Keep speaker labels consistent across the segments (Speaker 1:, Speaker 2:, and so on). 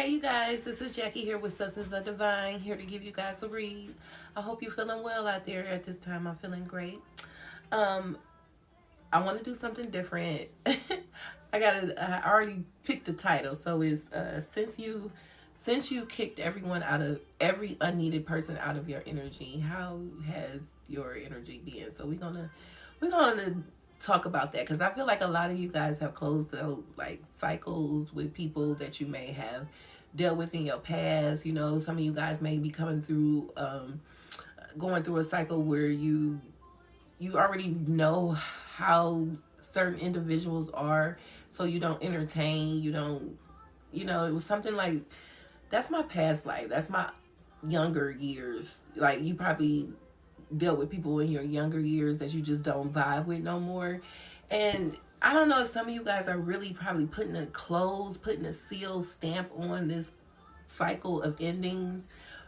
Speaker 1: Hey you guys, this is Jackie here with Substance of Divine, here to give you guys a read. I hope you're feeling well out there at this time. I'm feeling great. Um, I want to do something different. I already picked the title, so it's since you kicked every unneeded person out of your energy, how has your energy been? So we're gonna talk about that because I feel like a lot of you guys have closed out like cycles with people that you may have dealt with in your past. You know, some of you guys may be coming through, going through a cycle where you already know how certain individuals are, so you don't entertain. You don't. You know, it was something like that's my past life. That's my younger years. Like you probably dealt with people in your younger years that you just don't vibe with no more. And I don't know if some of you guys are really probably putting a seal stamp on this cycle of endings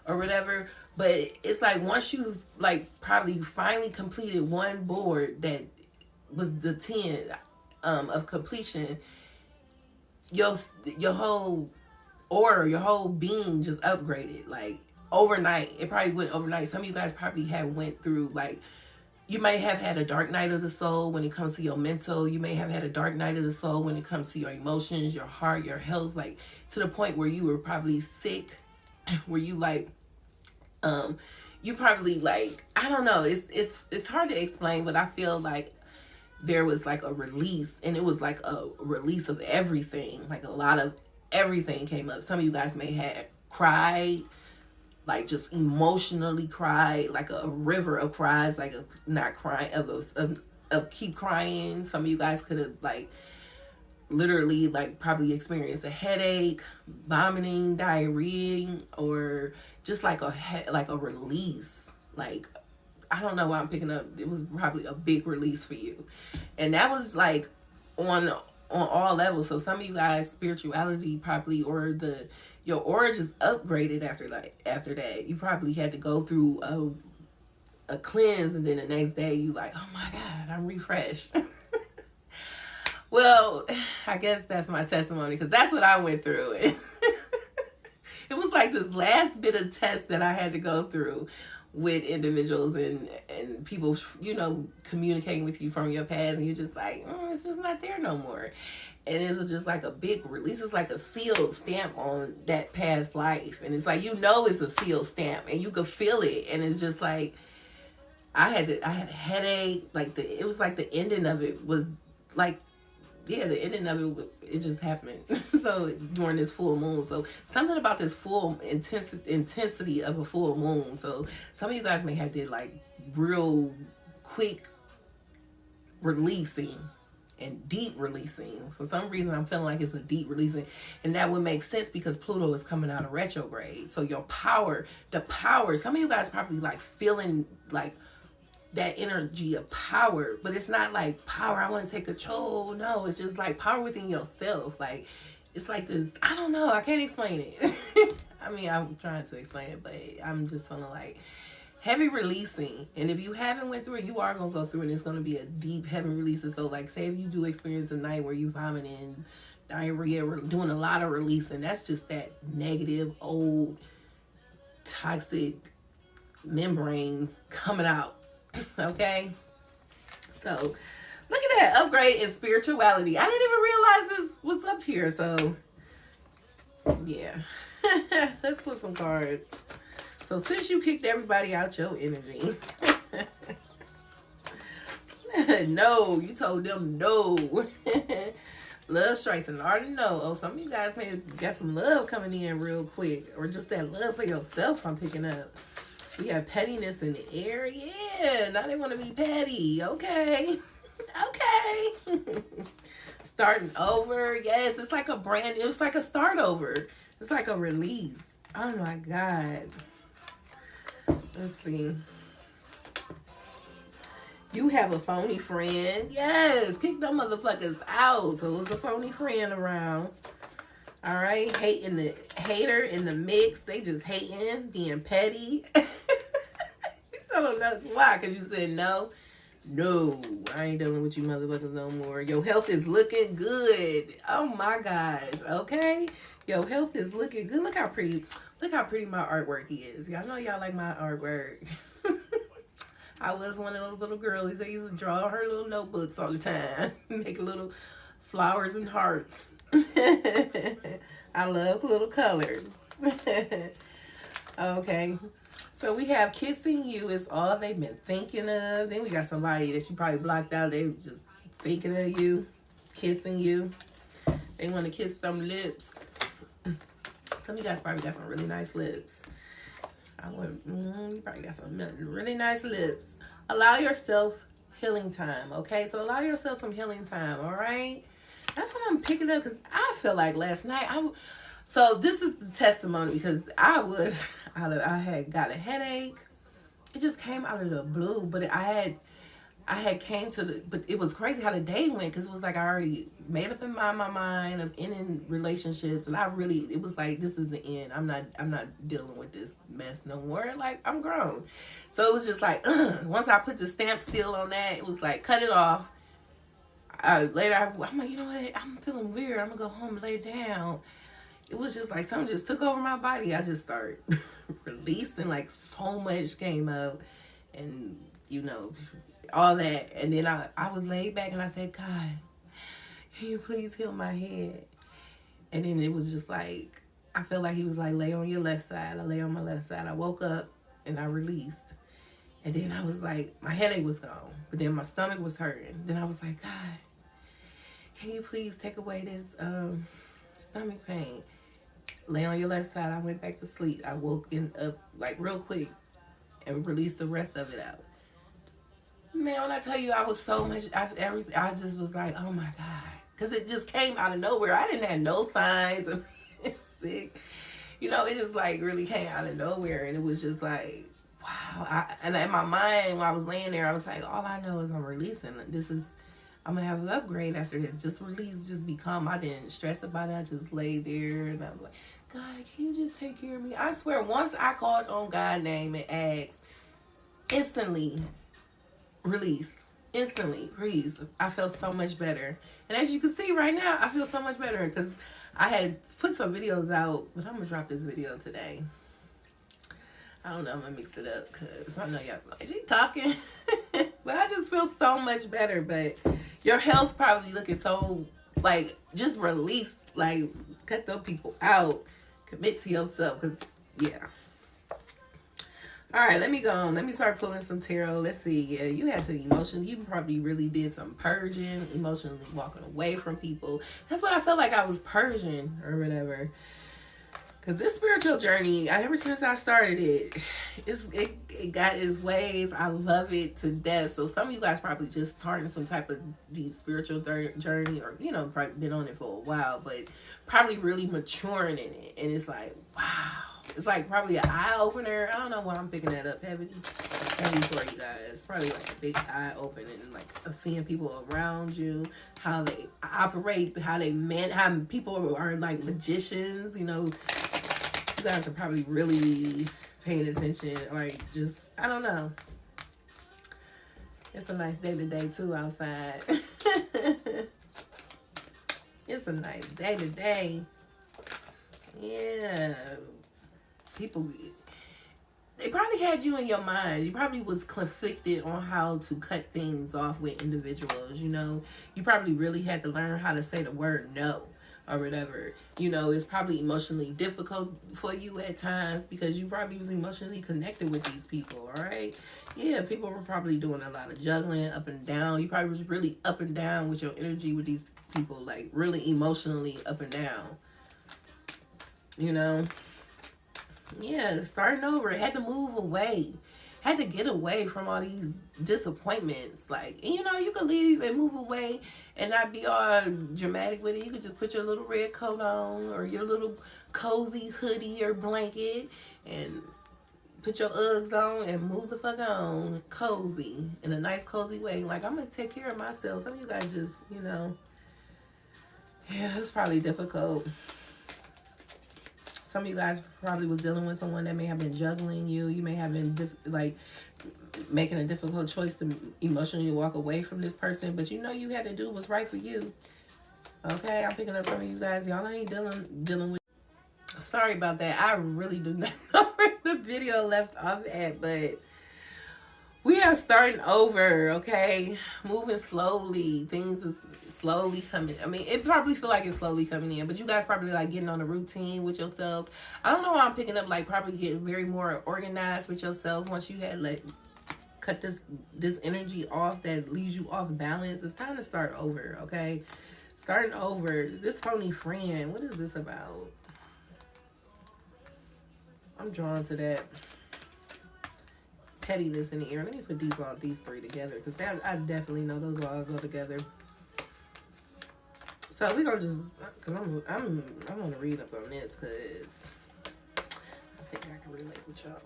Speaker 1: or whatever. But it's like once you like probably finally completed one board that was the 10 of completion, your your whole aura, your whole being just upgraded. Like overnight, it probably went overnight. Some of you guys probably have went through like you may have had a dark night of the soul when it comes to your mental. You may have had a dark night of the soul when it comes to your emotions, your heart, your health, like to the point where you were probably sick, where you like you probably like I don't know, it's hard to explain, but I feel like there was like a release, and it was like a release of everything. Like a lot of everything came up. Some of you guys may have cried, like just emotionally cried, like a river of cries, like a, not crying of those of keep crying. Some of you guys could have like literally like probably experienced a headache, vomiting, diarrhea, or just like like a release. Like I don't know why I'm picking up. It was probably a big release for you, and that was like on all levels. So some of you guys, spirituality probably, or your aura just upgraded after that. You probably had to go through a cleanse, and then the next day you like, oh my God, I'm refreshed. Well, I guess that's my testimony because that's what I went through. It was like this last bit of test that I had to go through with individuals and people, you know, communicating with you from your past, and you're just like, it's just not there no more. And it was just like a big release. It's like a sealed stamp on that past life, and it's like, you know, it's a sealed stamp, and you could feel it. And it's just like I had a headache. Like it was like the ending of it was like, yeah, the ending of it just happened. So during this full moon, so something about this full intensity of a full moon. So some of you guys may have did like real quick releasing and deep releasing. For some reason, I'm feeling like it's a deep releasing, and that would make sense because Pluto is coming out of retrograde. So your power, the power. Some of you guys probably like feeling like that energy of power, but it's not like power I want to take control. No, it's just like power within yourself. Like it's like this, I don't know, I can't explain it. I mean, I'm trying to explain it, but I'm just feeling like heavy releasing. And if you haven't went through it, you are gonna go through it, and it's gonna be a deep heavy releasing. So like say if you do experience a night where you vomiting, diarrhea, doing a lot of releasing, that's just that negative old toxic membranes coming out. Okay, so look at that upgrade in spirituality. I didn't even realize this was up here. So yeah, let's put some cards. So since you kicked everybody out your energy, no, you told them no. Love strikes and already know. Oh, some of you guys may have got some love coming in real quick, or just that love for yourself I'm picking up. We have pettiness in the air. Yeah, now they want to be petty. Okay. Okay. Starting over. Yes, it's like it's like a start over. It's like a release. Oh my God. Let's see. You have a phony friend. Yes, kick them motherfuckers out. So it was a phony friend around. All right, hater in the mix. They just hating, being petty. I don't know why, because you said no. No, I ain't dealing with you motherfuckers no more. Your health is looking good. Oh my gosh. Okay. Your health is looking good. Look how pretty my artwork is. Y'all know y'all like my artwork. I was one of those little girlies that used to draw her little notebooks all the time. Make little flowers and hearts. I love little colors. Okay. So we have kissing you is all they've been thinking of. Then we got somebody that you probably blocked out. They were just thinking of you, kissing you. They want to kiss them lips. Some of you guys probably got some really nice lips. You probably got some really nice lips. Allow yourself healing time, okay? So allow yourself some healing time, all right? That's what I'm picking up, because I feel like last night, so this is the testimony, because I had got a headache. It just came out of the blue, but I had came to the, but it was crazy how the day went, because it was like I already made up in my mind of ending relationships, and it was like, this is the end. I'm not dealing with this mess no more. Like, I'm grown. So it was just like, once I put the stamp still on that, it was like, cut it off. I'm like, you know what? I'm feeling weird. I'm gonna go home and lay down. It was just like something just took over my body. I just started releasing, like so much came out, and all that. And then I was laid back and I said, God, can you please heal my head? And then it was just like, I felt like he was like, lay on your left side. I lay on my left side. I woke up and I released. And then I was like, my headache was gone, but then my stomach was hurting. Then I was like, God, can you please take away this stomach pain? Lay on your left side. I went back to sleep. I woke up like real quick and released the rest of it out. Man, when I tell you I was so much, I just was like, oh my God. Because it just came out of nowhere. I didn't have no signs of sick. It just like really came out of nowhere. And it was just like, wow. And in my mind, when I was laying there, I was like, all I know is I'm releasing. I'm going to have an upgrade after this. Just release, just become. I didn't stress about it. I just laid there and I was like, God, can you just take care of me? I swear, once I called on God's name and asked, instantly, release. Instantly, please. I feel so much better. And as you can see right now, I feel so much better because I had put some videos out, but I'm going to drop this video today. I don't know, I'm going to mix it up because I know y'all like, she talking. But I just feel so much better. But your health probably looking so, like, just release, like, cut those people out. Commit to yourself because, yeah. All right, let me go on. Let me start pulling some tarot. Let's see. Yeah, you had the emotion. You probably really did some purging, emotionally walking away from people. That's what I felt like I was purging or whatever. Because this spiritual journey, ever since I started it got its ways. I love it to death. So some of you guys probably just starting some type of deep spiritual journey or, probably been on it for a while, but probably really maturing in it. And it's like, wow. It's like probably an eye-opener. I don't know why I'm picking that up heavy for you guys. It's probably like a big eye-opening, like of seeing people around you, how they operate, how people are like magicians, You guys are probably really paying attention. Like, just, I don't know. It's a nice day today, too, outside. It's a nice day today. Yeah. People, they probably had you in your mind. You probably was conflicted on how to cut things off with individuals, You probably really had to learn how to say the word no or whatever. It's probably emotionally difficult for you at times because you probably was emotionally connected with these people, all right? Yeah, people were probably doing a lot of juggling up and down. You probably was really up and down with your energy with these people, like really emotionally up and down, Yeah, starting over. Had to move away. Had to get away from all these disappointments. Like, and you could leave and move away and not be all dramatic with it. You could just put your little red coat on or your little cozy hoodie or blanket and put your Uggs on and move the fuck on. Cozy. In a nice, cozy way. Like, I'm going to take care of myself. Some of you guys just, Yeah, it's probably difficult. Some of you guys probably was dealing with someone that may have been juggling you. You may have been like making a difficult choice to emotionally walk away from this person, but you know you had to do what's right for you. Okay, I'm picking up some of you guys. Y'all ain't dealing with. Sorry about that. I really do not know where the video left off at, but we are starting over. Okay, moving slowly. Things is slowly coming. I mean, it probably feel like it's slowly coming in, but you guys probably like getting on a routine with yourself. I don't know why I'm picking up like probably getting very more organized with yourself once you had cut this energy off that leaves you off balance. It's time to start over. Okay, starting over. This phony friend. What is this about? I'm drawn to that pettiness in the air. Let me put these three together because I definitely know those all go together. So we're gonna just, cause I'm gonna read up on this because I think I can relate with y'all.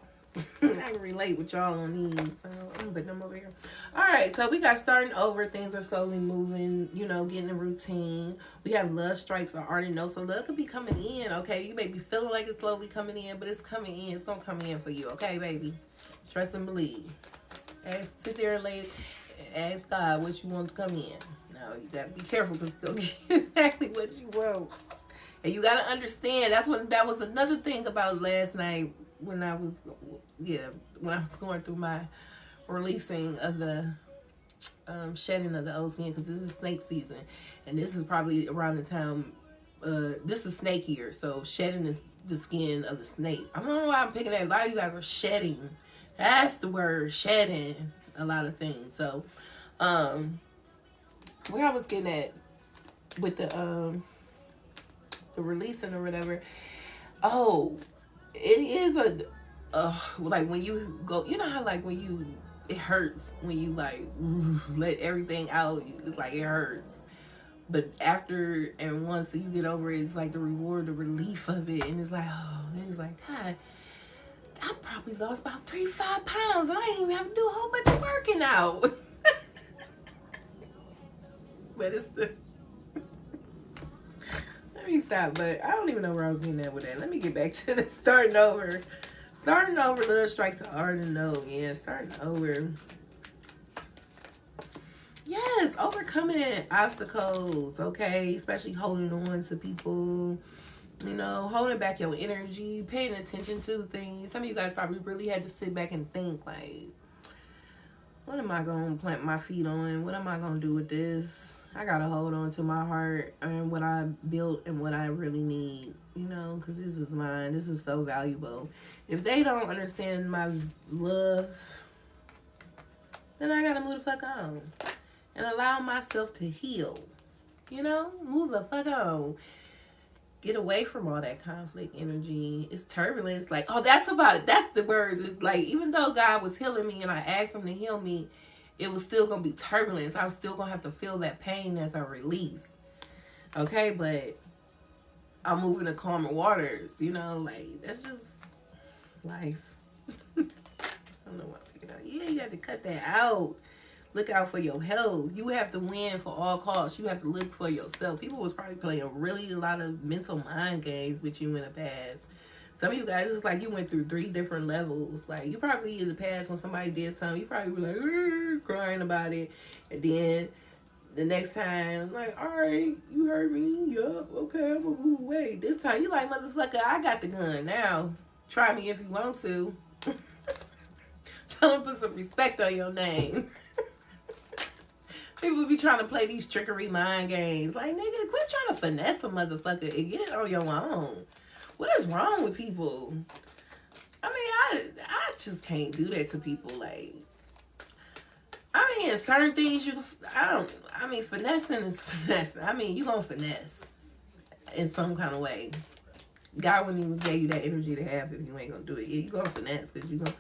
Speaker 1: I can relate with y'all on these. So I'm gonna put them over here. All right, so we got starting over. Things are slowly moving. You know, getting a routine. We have love strikes or already know. So love could be coming in. Okay, you may be feeling like it's slowly coming in, but it's coming in. It's gonna come in for you. Okay, baby. Trust and believe. Sit there and ask God what you want to come in. No, you gotta be careful because he'll give you exactly what you want. And you gotta understand that was another thing about last night when I was going through my releasing of the shedding of the old skin, because this is snake season, and this is probably around the time this is snake year, so shedding is the skin of the snake. I don't know why I'm picking that. A lot of you guys are shedding. That's the word, shedding a lot of things. So where I was getting at with the releasing or whatever. Oh, it is like when you go, you know how like when it hurts when you like let everything out, like it hurts. But after and once you get over it, it's like the reward, the relief of it, and it's like, oh, and it's like, God, I probably lost about 3-5 pounds, and I didn't even have to do a whole bunch of working out. But it's the let me stop. But I don't even know where I was getting at with that. Let me get back to the starting over. Starting over, love strikes are hard to know. Yeah, starting over. Yes, overcoming obstacles, okay? Especially holding on to people, you know, holding back your energy, paying attention to things. Some of you guys probably really had to sit back and think, like, what am I going to plant my feet on? What am I going to do with this? I got to hold on to my heart and what I built and what I really need, you know, because this is mine. This is so valuable. If they don't understand my love, then I got to move the fuck on and allow myself to heal, you know, move the fuck on. Get away from all that conflict energy. It's turbulence. Like, oh, that's about it. That's the words. It's like, even though God was healing me and I asked him to heal me, it was still going to be turbulence. I was still going to have to feel that pain as I release. Okay, but I'm moving to calmer waters, you know, like, that's just life. I don't know what I'm picking out. Yeah, you have to cut that out. Look out for your health. You have to win for all costs. You have to look for yourself. People was probably playing a lot of mental mind games with you in the past. Some of you guys, it's like you went through 3 different levels. Like, you probably in the past when somebody did something, you probably were like, crying about it. And then the next time, like, all right, you heard me. Yup, okay, I'm going to move away. This time, you like, motherfucker, I got the gun. Now, try me if you want to. Someone put some respect on your name. People be trying to play these trickery mind games. Like, nigga, quit trying to finesse a motherfucker and get it on your own. What is wrong with people? I mean, I just can't do that to people. Like, I mean, certain things finessing is finessing. I mean, you gonna finesse in some kind of way. God wouldn't even give you that energy to have if you ain't gonna do it. Yeah, you gonna finesse because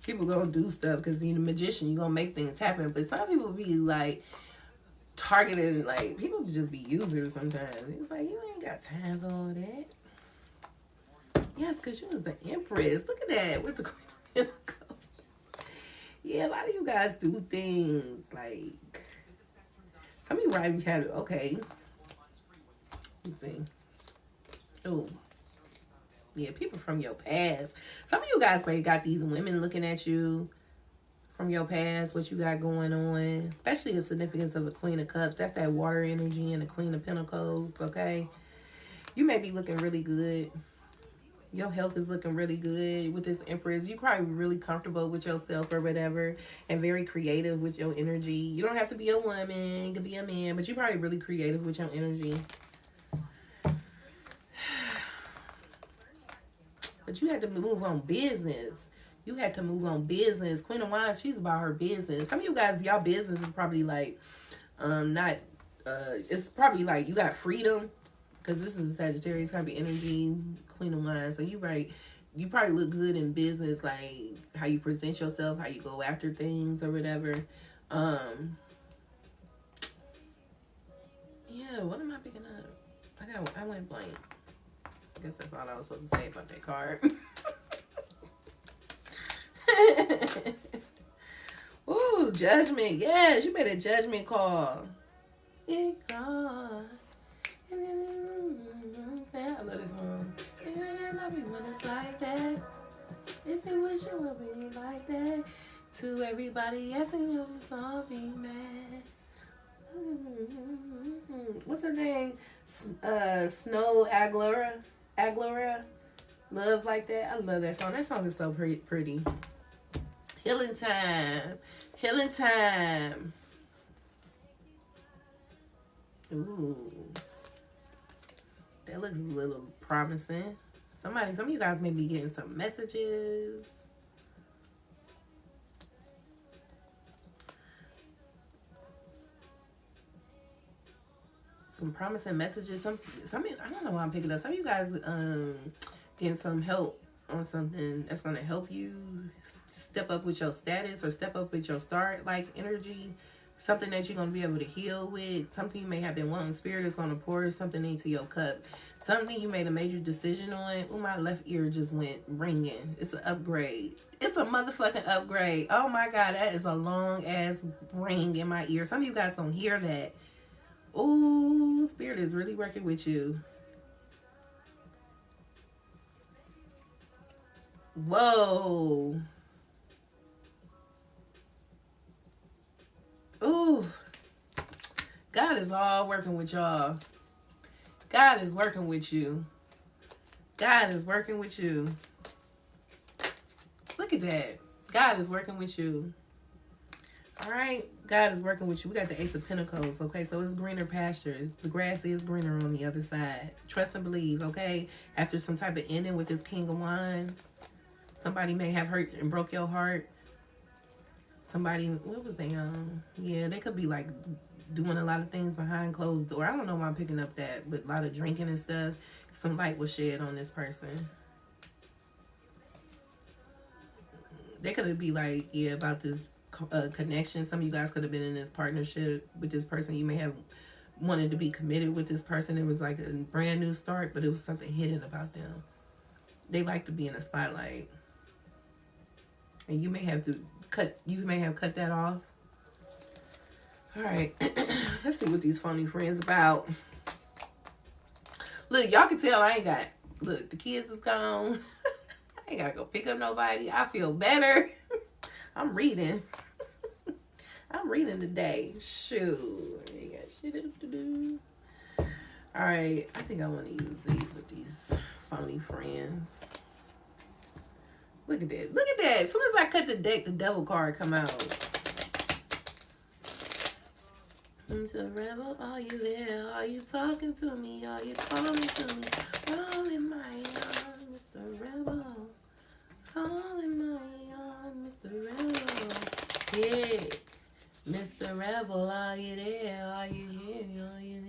Speaker 1: people gonna do stuff because you're the magician. You gonna make things happen. But some people be like targeted, like, people just be users sometimes. It's like, you ain't got time for all that. Yes, because you was the Empress. Look at that with the Queen of Pentacles. Yeah, a lot of you guys do things like, some of you right, we had, okay. Let's see. Oh, Yeah, people from your past. Some of you guys may got these women looking at you from your past, what you got going on, especially the significance of the Queen of Cups. That's that water energy and the Queen of Pentacles, okay? You may be looking really good. Your health is looking really good with this Empress. You're probably really comfortable with yourself or whatever and very creative with your energy. You don't have to be a woman. You can be a man, but you're probably really creative with your energy. But you had to move on business. You had to move on business. Queen of Wands, she's about her business. Some of you guys, y'all business is probably like, not, it's probably like you got freedom. Because this is Sagittarius type of energy, Queen of Wands. So you right, you probably look good in business, like how you present yourself, how you go after things or whatever. Yeah, what am I picking up? I went blank. I guess that's all I was supposed to say about that card. Ooh, judgment. Yes, you made a judgment call. It gone. I love this song. I love you when it's like that. If it was you, I really like that. To everybody else, and you'll just all be mad. What's her name? Snow Aguilera. Love Like That. I love that song. That song is so pretty. Healing time. Healing time. Ooh. That looks a little promising. Some of you guys may be getting some messages. Some promising messages. Some I don't know why I'm picking up. Some of you guys getting some help on something that's gonna help you step up with your status or step up with your start like energy. Something that you're going to be able to heal with. Something you may have been wanting. Spirit is going to pour something into your cup. Something you made a major decision on. Oh, my left ear just went ringing. It's an upgrade. It's a motherfucking upgrade. Oh, my God. That is a long-ass ring in my ear. Some of you guys going to hear that. Oh, Spirit is really working with you. Whoa. Ooh. God is all working with y'all. God is working with you. God is working with you. Look at that. God is working with you. All right? God is working with you. We got the Ace of Pentacles, okay? So it's greener pastures. The grass is greener on the other side. Trust and believe, okay? After some type of ending with this King of Wands, somebody may have hurt and broke your heart. Somebody, what was they on? Yeah, they could be like doing a lot of things behind closed door. I don't know why I'm picking up that, but a lot of drinking and stuff. Some light was shed on this person. They could be like, yeah, about this connection. Some of you guys could have been in this partnership with this person. You may have wanted to be committed with this person. It was like a brand new start, but it was something hidden about them. They like to be in the spotlight. And you may have cut that off. All right, let's see what these phony friends about. Look, y'all can tell I ain't got, look, the kids is gone. I ain't gotta go pick up nobody. I feel better. I'm reading. I'm reading today. Shoot, I ain't got shit to do. All right, I think I want to use these with these phony friends. Look at that. Look at that. As soon as I cut the deck, the devil card come out. Mr. Rebel, are you there? Are you talking to me? Are you calling to me? Calling my arm, Mr. Rebel. Calling my arm, Mr. Rebel. Yeah. Mr. Rebel, are you there? Are you here? Are you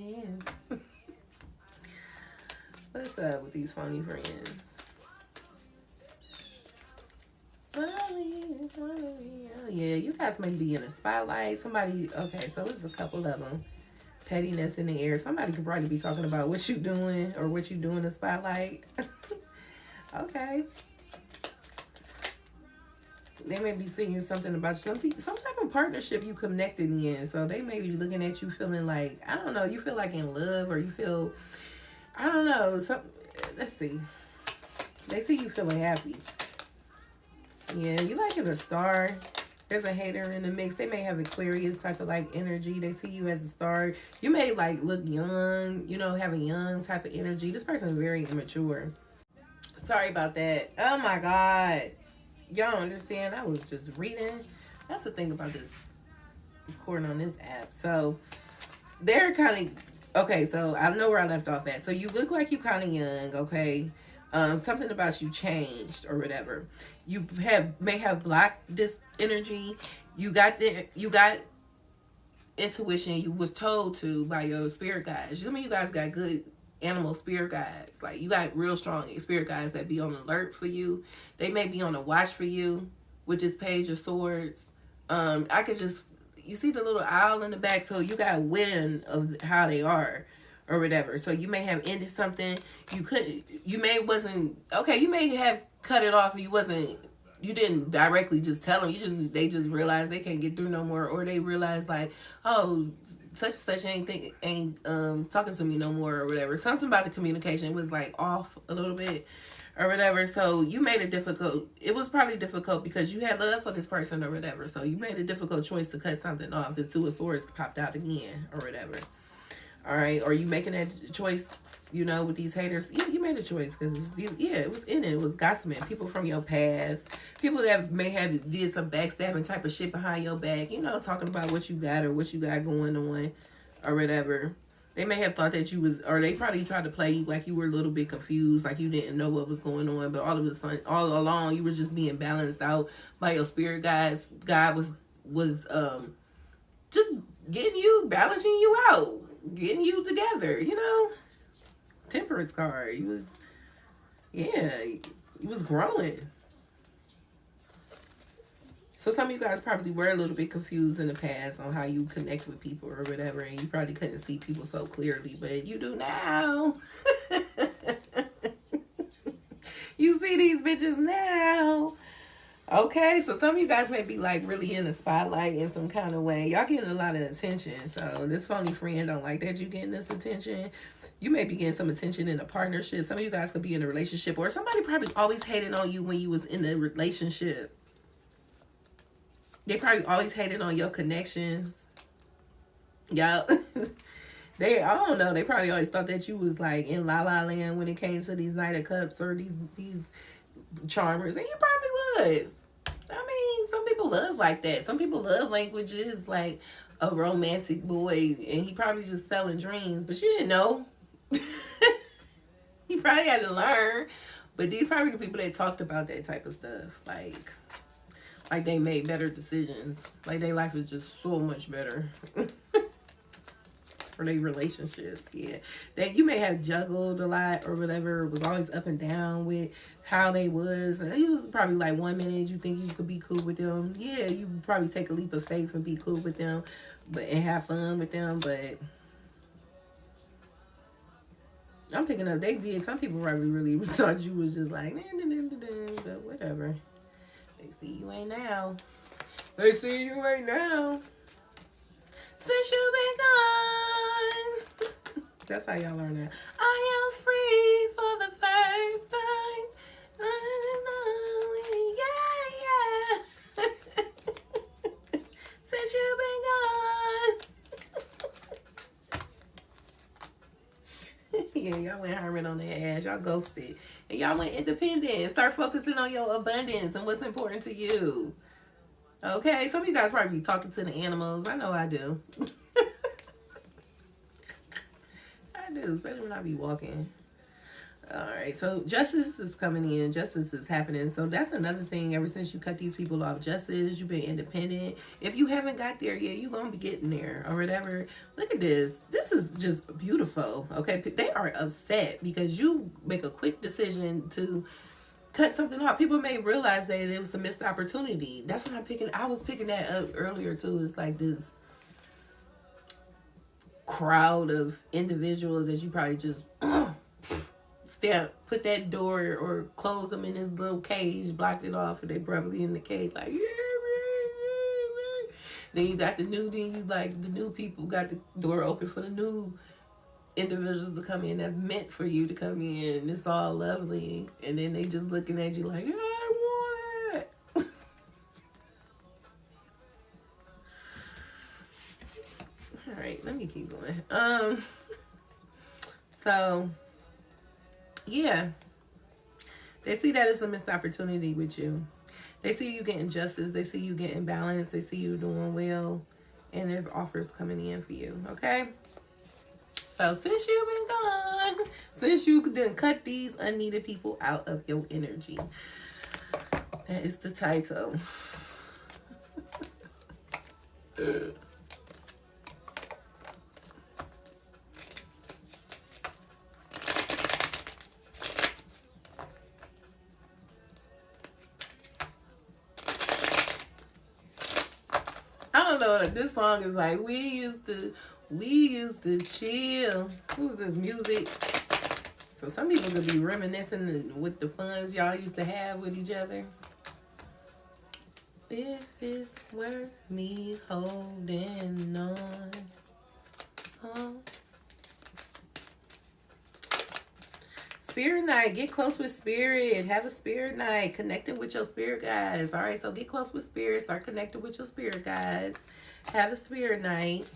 Speaker 1: there? What's up with these phony friends? Yeah, you guys may be in a spotlight. Somebody, okay, so there's a couple of them. Pettiness in the air. Somebody could probably be talking about what you doing or what you do in the spotlight. Okay. They may be seeing something about something, some type of partnership you connected in. So they may be looking at you feeling like, I don't know, you feel like in love or you feel, I don't know, let's see. They see you feeling happy. Yeah, you like it a star. There's a hater in the mix. They may have Aquarius type of like energy. They see you as a star. You may like look young, you know, have a young type of energy. This person is very immature. Sorry about that. Oh my God. Y'all don't understand. I was just reading. That's the thing about this recording on this app. So they're kind of okay. So I know where I left off at. So you look like you kind of young. Okay, something about you changed or whatever. You may have blocked this energy. You got intuition. You was told to by your spirit guides. Some of you guys got good animal spirit guides. Like you got real strong spirit guides that be on alert for you. They may be on a watch for you, which is Page of Swords. I could just you see the little owl in the back, so you got wind of how they are or whatever. So you may have ended something. You may have cut it off and you didn't directly just tell them. They just realized they can't get through no more, or they realize like, oh, such and such ain't talking to me no more or whatever. Something about the communication was like off a little bit or whatever. So you made it difficult. It was probably difficult because you had love for this person or whatever. So you made a difficult choice to cut something off. The Two of Swords popped out again or whatever. All right. Or you making that choice, you know, with these haters. Yeah, you made a choice because, it was in it. It was gossiping. People from your past. People that may have did some backstabbing type of shit behind your back. You know, talking about what you got or what you got going on or whatever. They may have thought that you was, or they probably tried to play you like you were a little bit confused, like you didn't know what was going on, but all along, you were just being balanced out by your spirit guides. God was just balancing you out, getting you together, you know? Temperance card. You was growing. So some of you guys probably were a little bit confused in the past on how you connect with people or whatever, and you probably couldn't see people so clearly, but you do now. You see these bitches now. Okay, so some of you guys may be like really in the spotlight in some kind of way. Y'all getting a lot of attention, so this phony friend don't like that you getting this attention. You may be getting some attention in a partnership. Some of you guys could be in a relationship, or somebody probably always hated on you when you was in the relationship. They probably always hated on your connections. Y'all, I don't know. They probably always thought that you was like in La La Land when it came to these Knight of Cups or these charmers. And you probably was. I mean, some people love like that. Some people love languages like a romantic boy, and he probably just selling dreams. But you didn't know. He probably had to learn. But these probably the people that talked about that type of stuff. Like they made better decisions. Like their life is just so much better. For their relationships, yeah. That you may have juggled a lot or whatever, was always up and down with how they was. And it was probably like 1 minute you think you could be cool with them. Yeah, you would probably take a leap of faith and be cool with them and have fun with them, but I'm picking up they did. Some people probably really thought you was just like, but whatever. They see you ain't now. They see you ain't now. Since you been gone. That's how y'all learn that. I am free for the first time. Yeah. Since you been gone. Yeah, y'all went hermit on their ass. Y'all ghosted. And y'all went independent. Start focusing on your abundance and what's important to you. Okay, some of you guys probably be talking to the animals. I know I do. I do, especially when I be walking. All right, so justice is coming in. Justice is happening. So that's another thing. Ever since you cut these people off, justice, you've been independent. If you haven't got there yet, you're going to be getting there or whatever. Look at this. This is just beautiful. Okay, they are upset because you make a quick decision to cut something off. People may realize that it was a missed opportunity. That's what I was picking that up earlier too. It's like this crowd of individuals that you probably just put that door or close them in this little cage, blocked it off, and they probably in the cage like, then you got the new people got the door open for the new individuals to come in that's meant for you to come in. It's all lovely. And then they just looking at you like, yeah, I want it. All right, let me keep going. So, yeah. They see that as a missed opportunity with you. They see you getting justice. They see you getting balance. They see you doing well. And there's offers coming in for you, okay? So since you've been gone, since you done cut these unneeded people out of your energy, that is the title. I don't know what this song is like. We used to chill. Who's this music? So some people could be reminiscing with the funs y'all used to have with each other. If it's worth me holding on. Oh. Spirit night. Get close with spirit. Have a spirit night. Connecting with your spirit guides. All right, so get close with spirit. Start connecting with your spirit guides. Have a spirit night.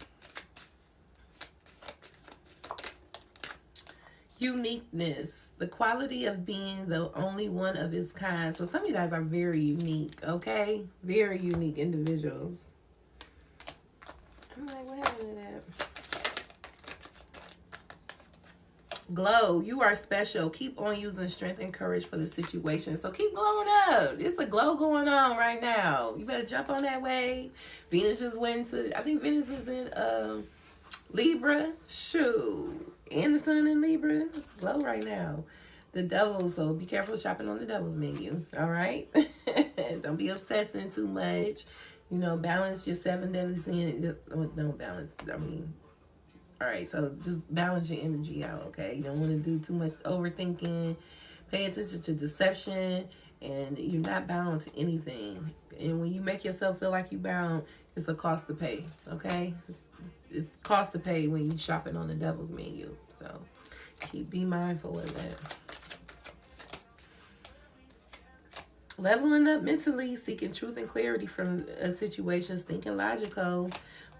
Speaker 1: Uniqueness. The quality of being the only one of its kind. So some of you guys are very unique, okay? Very unique individuals. I'm like, what happened to that? Glow. You are special. Keep on using strength and courage for the situation. So keep glowing up. It's a glow going on right now. You better jump on that wave. Venus just went to, I think Venus is in Libra. Shoot. And the sun in Libra. It's glow right now. The devil, so be careful shopping on the devil's menu. All right? Don't be obsessing too much. You know, balance your 7 deadly sins. Don't balance. I mean, all right, so just balance your energy out, okay? You don't want to do too much overthinking. Pay attention to deception, and you're not bound to anything. And when you make yourself feel like you're bound, it's a cost to pay, okay? It's cost to pay when you shopping on the devil's menu. So be mindful of that. Leveling up mentally, seeking truth and clarity from situations, thinking logical.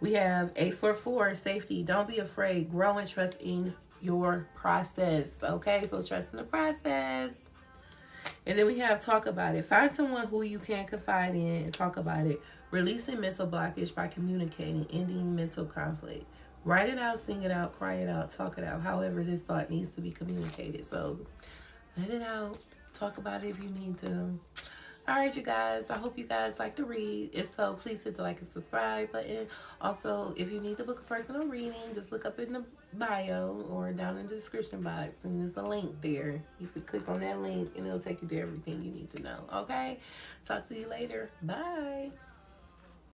Speaker 1: We have 844, safety. Don't be afraid. Grow and trust in your process. Okay, so trust in the process. And then we have talk about it. Find someone who you can confide in and talk about it. Releasing mental blockage by communicating, ending mental conflict. Write it out, sing it out, cry it out, talk it out. However, this thought needs to be communicated. So let it out. Talk about it if you need to. All right, you guys. I hope you guys like to read. If so, please hit the like and subscribe button. Also, if you need to book a personal reading, just look up in the bio or down in the description box, and there's a link there. You can click on that link, and it'll take you to everything you need to know. Okay? Talk to you later. Bye.